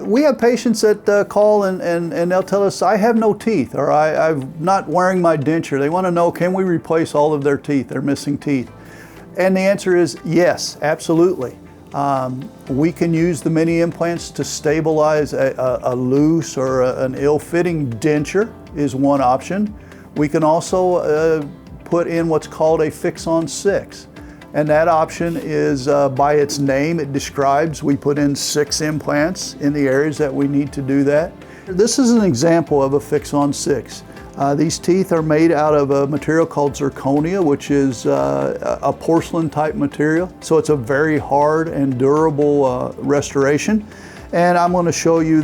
We have patients that call and they'll tell us, I have no teeth, or I'm not wearing my denture. They want to know, can we replace all of their teeth, their missing teeth? And the answer is yes, absolutely. We can use the mini implants to stabilize a loose or an ill-fitting denture is one option. We can also put in what's called a fix-on 6. And that option is, by its name, it describes, we put in 6 implants in the areas that we need to do that. This is an example of a fix-on 6. These teeth are made out of a material called zirconia, which is a porcelain type material. So it's a very hard and durable restoration. And I'm going to show you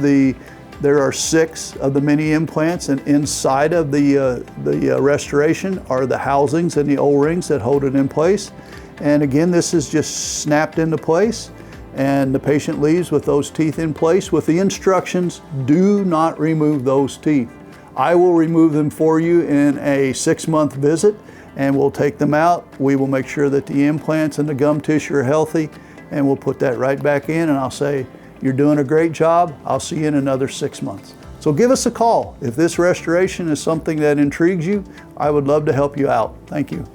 there are 6 of the mini implants, and inside of the restoration are the housings and the O-rings that hold it in place. And again, this is just snapped into place, and the patient leaves with those teeth in place with the instructions, do not remove those teeth. I will remove them for you in a 6-month visit, and we'll take them out. We will make sure that the implants and the gum tissue are healthy, and we'll put that right back in, and I'll say, you're doing a great job. I'll see you in another 6 months. So give us a call. If this restoration is something that intrigues you, I would love to help you out. Thank you.